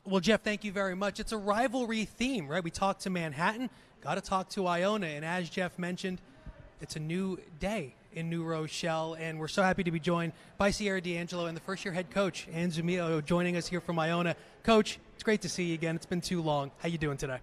Well, Jeff, thank you very much. It's a rivalry theme, right? We talked to Manhattan, got to talk to Iona, and as Jeff mentioned, it's a new day in New Rochelle, and we're so happy to be joined by Sierra D'Angelo and the first-year head coach, Ann Zumillo, joining us here from Iona. Coach, it's great to see you again. It's been too long. How you doing today?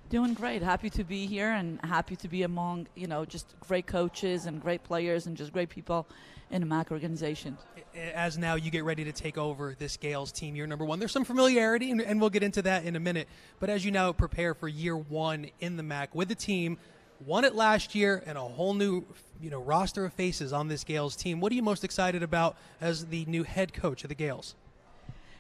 Doing great. Happy to be here and happy to be among, just great coaches and great players and just great people in the MAAC organization. As now you get ready to take over this Gales team, year number one, there's some familiarity, and we'll get into that in a minute. But as you now prepare for year one in the MAAC with the team, won it last year, and a whole new roster of faces on this Gales team, what are you most excited about as the new head coach of the Gales?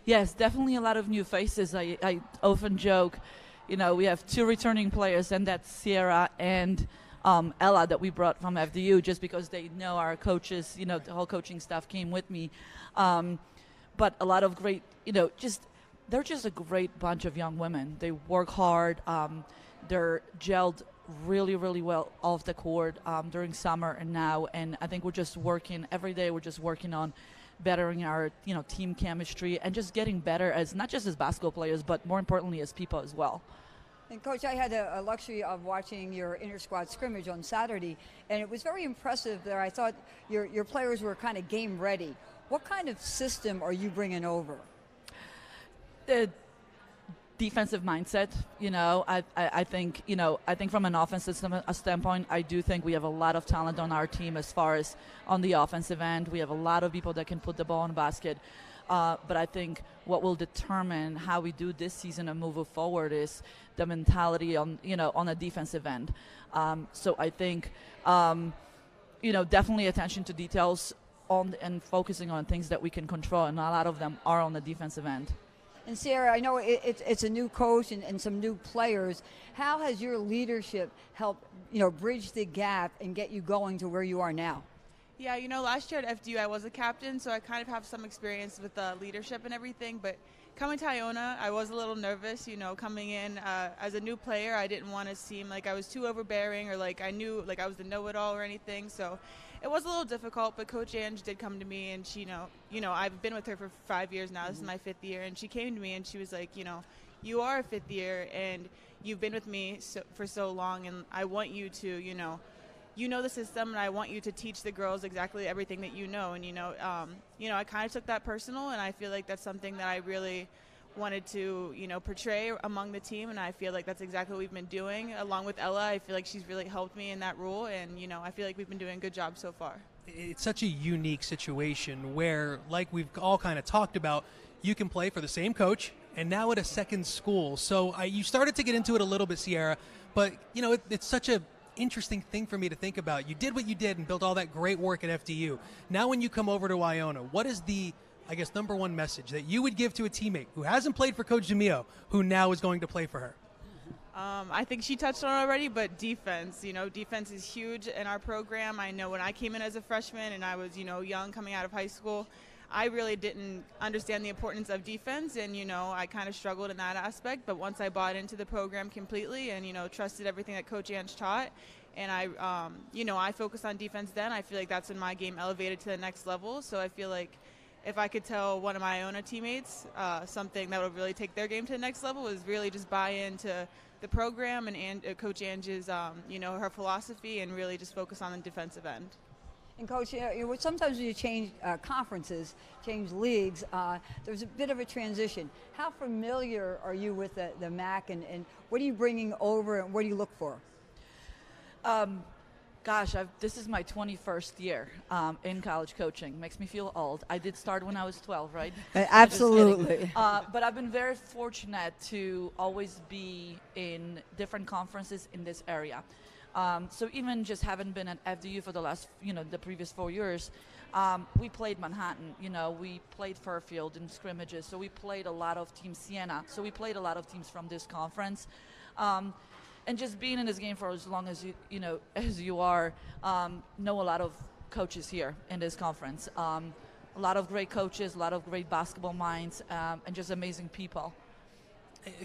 Yes, definitely a lot of new faces. I often joke, we have two returning players, and that's Sierra and Ella that we brought from FDU just because they know our coaches, the whole coaching staff came with me. But a lot of great, they're just a great bunch of young women. They work hard. They're gelled really, really well off the court during summer and now. And I think we're just working every day. We're just working on bettering our, team chemistry and just getting better as not just as basketball players, but more importantly as people as well. And Coach, I had a luxury of watching your inter-squad scrimmage on Saturday, and it was very impressive there. I thought your players were kind of game ready. What kind of system are you bringing over? The defensive mindset. I think from an offensive standpoint, I do think we have a lot of talent on our team as far as on the offensive end. We have a lot of people that can put the ball in the basket. But I think what will determine how we do this season and move forward is the mentality on the defensive end. So I think, definitely attention to details and focusing on things that we can control, and a lot of them are on the defensive end. And Sierra, I know it's a new coach and some new players. How has your leadership helped, bridge the gap and get you going to where you are now? Yeah, last year at FDU I was a captain, so I kind of have some experience with leadership and everything. But coming to Iona, I was a little nervous, coming in as a new player. I didn't want to seem like I was too overbearing or like I knew like I was the know-it-all or anything. So it was a little difficult, but Coach Ange did come to me, and she, I've been with her for 5 years now. This is my 5th year, and she came to me and she was like, you are a 5th year and you've been with me for so long, and I want you to, you know the system, and I want you to teach the girls exactly everything that you know. And, I kind of took that personal, and I feel like that's something that I really wanted to, portray among the team, and I feel like that's exactly what we've been doing. Along with Ella, I feel like she's really helped me in that role, and, I feel like we've been doing a good job so far. It's such a unique situation where, like we've all kind of talked about, you can play for the same coach and now at a second school. So you started to get into it a little bit, Sierra, but, it's such a interesting thing for me to think about. You did what you did and built all that great work at FDU. Now when you come over to Iona, what is the, number one message that you would give to a teammate who hasn't played for Coach Zumillo, who now is going to play for her? I think she touched on it already, but defense. Defense is huge in our program. I know when I came in as a freshman and I was, young coming out of high school, I really didn't understand the importance of defense, and, I kind of struggled in that aspect. But once I bought into the program completely and, trusted everything that Coach Ange taught, and I focused on defense then, I feel like that's when my game elevated to the next level. So I feel like if I could tell one of my Iona teammates something that would really take their game to the next level is really just buy into the program and Coach Ange's, her philosophy, and really just focus on the defensive end. And Coach, sometimes when you change conferences, change leagues, there's a bit of a transition. How familiar are you with the MAAC, and what are you bringing over, and what do you look for? Gosh, this is my 21st year in college coaching. Makes me feel old. I did start when I was 12, right? Absolutely. But I've been very fortunate to always be in different conferences in this area. So even just having been at FDU for the last, the previous 4 years, we played Manhattan, we played Fairfield in scrimmages. So we played a lot of teams, Siena. So we played a lot of teams from this conference. And just being in this game for as long as you are, know a lot of coaches here in this conference. A lot of great coaches, a lot of great basketball minds, and just amazing people.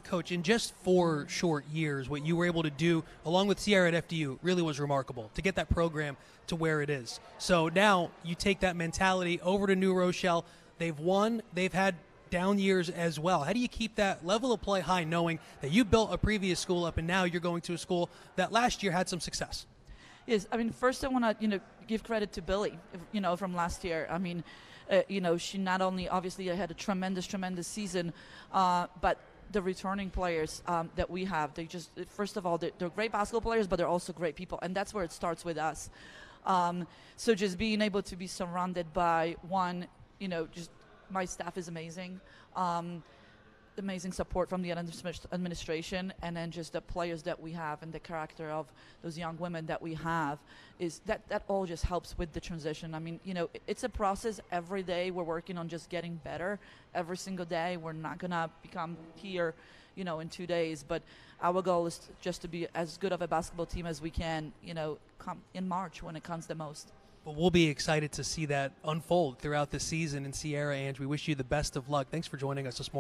Coach, in just 4 short years, what you were able to do, along with Sierra at FDU, really was remarkable to get that program to where it is. So now you take that mentality over to New Rochelle. They've won. They've had down years as well. How do you keep that level of play high, knowing that you built a previous school up and now you're going to a school that last year had some success? Yes, I mean, first I want to, give credit to Billy, from last year. I mean, she not only obviously had a tremendous season, but the returning players that we have, they just, first of all, they're great basketball players, but they're also great people, and that's where it starts with us. So just being able to be surrounded by just my staff is amazing. Amazing support from the administration, and then just the players that we have and the character of those young women that we have, is that all just helps with the transition. I mean, it's a process. Every day we're working on just getting better. Every single day. We're not gonna become here, in 2 days, but our goal is just to be as good of a basketball team as we can, come in March when it counts the most. But we'll be excited to see that unfold throughout the season. And Sierra, Ange, we wish you the best of luck. Thanks for joining us this morning.